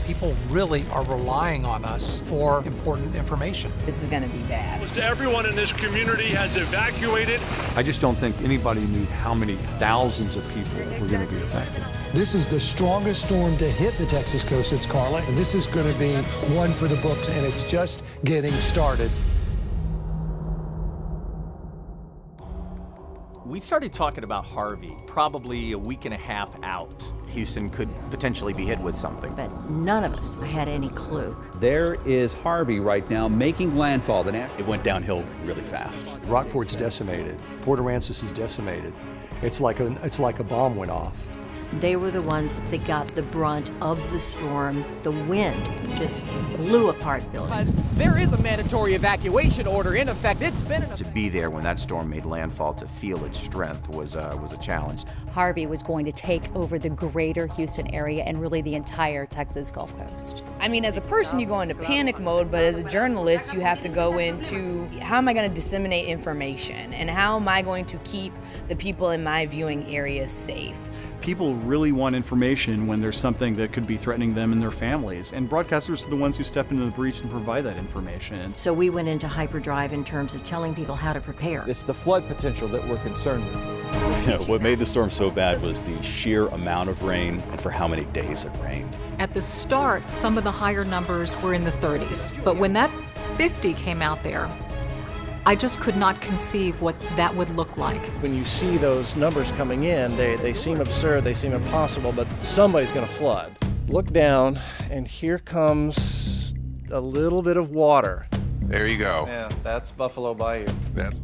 People really are relying on us for important information. This is going to be bad. Everyone in this community has evacuated. I just don't think anybody knew how many thousands of people were going to be affected. This is the strongest storm to hit the Texas coast since Carla, and this is going to be one for the books, and it's just getting started. We started talking about Harvey probably a week and a half out. Houston could potentially be hit with something. But none of us had any clue. There is Harvey right now making landfall. It went downhill really fast. Rockport's decimated. Port Aransas is decimated. It's like a bomb went off. They were the ones that got the brunt of the storm. The wind just blew apart buildings. There is a mandatory evacuation order in effect. It's been To be there when that storm made landfall, to feel its strength was a challenge. Harvey was going to take over the greater Houston area and really the entire Texas Gulf Coast. I mean, as a person, you go into panic mode, but as a journalist, you have to go into how am I going to disseminate information and how am I going to keep the people in my viewing areas safe? People really want information when there's something that could be threatening them and their families. And broadcasters are the ones who step into the breach and provide that information. So we went into hyperdrive in terms of telling people how to prepare. It's the flood potential that we're concerned with. What made the storm so bad was the sheer amount of rain and for how many days it rained. At the start, some of the higher numbers were in the 30s. But when that 50 came out there, I just could not conceive what that would look like. When you see those numbers coming in, they seem absurd, they seem impossible, but somebody's going to flood. Look down, and here comes a little bit of water. There you go. Yeah, that's Buffalo Bayou.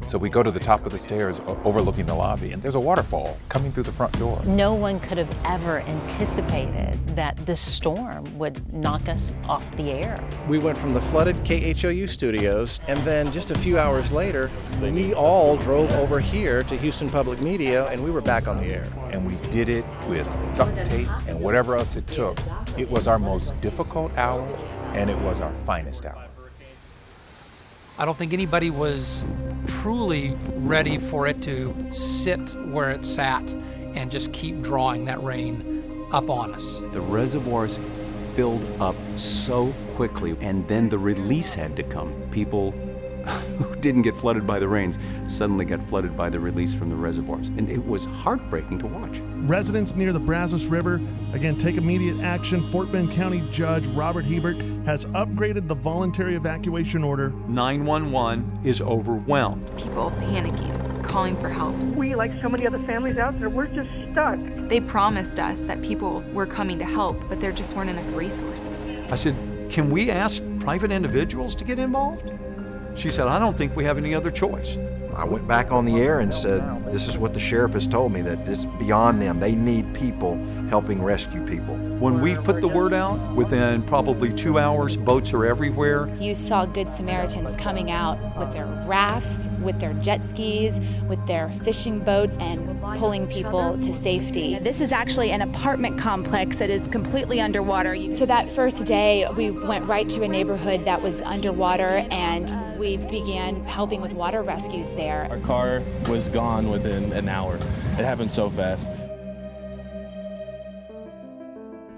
So we go to the top of the stairs overlooking the lobby, and there's a waterfall coming through the front door. No one could have ever anticipated that this storm would knock us off the air. We went from the flooded KHOU studios, and then just a few hours later, we all drove over here to Houston Public Media, and we were back on the air. And we did it with duct tape and whatever else it took. It was our most difficult hour, and it was our finest hour. I don't think anybody was truly ready for it to sit where it sat and just keep drawing that rain up on us. The reservoirs filled up so quickly, and then the release had to come. People who didn't get flooded by the rains suddenly got flooded by the release from the reservoirs, and it was heartbreaking to watch. Residents near the Brazos River, again, take immediate action. Fort Bend County Judge Robert Hebert has upgraded the voluntary evacuation order. 911 is overwhelmed. People panicking, calling for help. We, like so many other families out there, we're just stuck. They promised us that people were coming to help, but there just weren't enough resources. I said, can we ask private individuals to get involved? She said, I don't think we have any other choice. I went back on the air and said, this is what the sheriff has told me, that it's beyond them. They need people helping rescue people. When we put the word out, within probably 2 hours, boats are everywhere. You saw Good Samaritans coming out with their rafts, with their jet skis, with their fishing boats, and pulling people to safety. This is actually an apartment complex that is completely underwater. So that first day, we went right to a neighborhood that was underwater, and we began helping with water rescues there. Our car was gone within an hour. It happened so fast.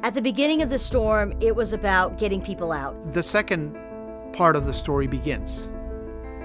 At the beginning of the storm, it was about getting people out. The second part of the story begins,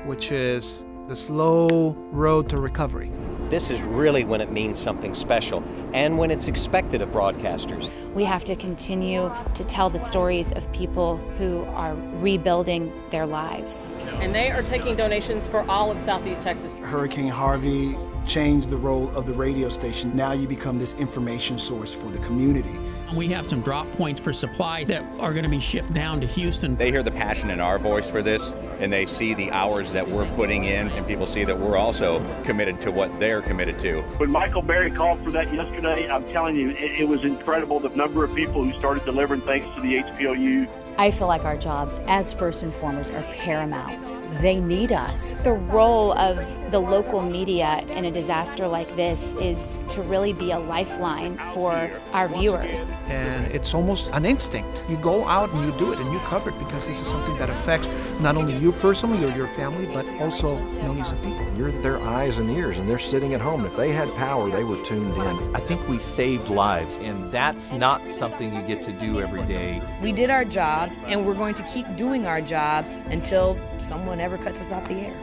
which is the slow road to recovery. This is really when it means something special and when it's expected of broadcasters. We have to continue to tell the stories of people who are rebuilding their lives. And they are taking donations for all of Southeast Texas. Hurricane Harvey changed the role of the radio station. Now you become this information source for the community. We have some drop points for supplies that are going to be shipped down to Houston. They hear the passion in our voice for this, and they see the hours that we're putting in, and people see that we're also committed to what they're committed to. When Michael Berry called for that yesterday, I'm telling you, it was incredible, the number of people who started delivering things to the HPOU. I feel like our jobs as first informers are paramount. They need us. The role of the local media in a disaster like this is to really be a lifeline for our viewers. and it's almost an instinct. You go out and you do it and you cover it because this is something that affects not only you personally or your family, but also millions of people. You're their eyes and ears, and they're sitting at home. If they had power, they were tuned in. I think we saved lives, and that's not something you get to do every day. We did our job, and we're going to keep doing our job until someone ever cuts us off the air.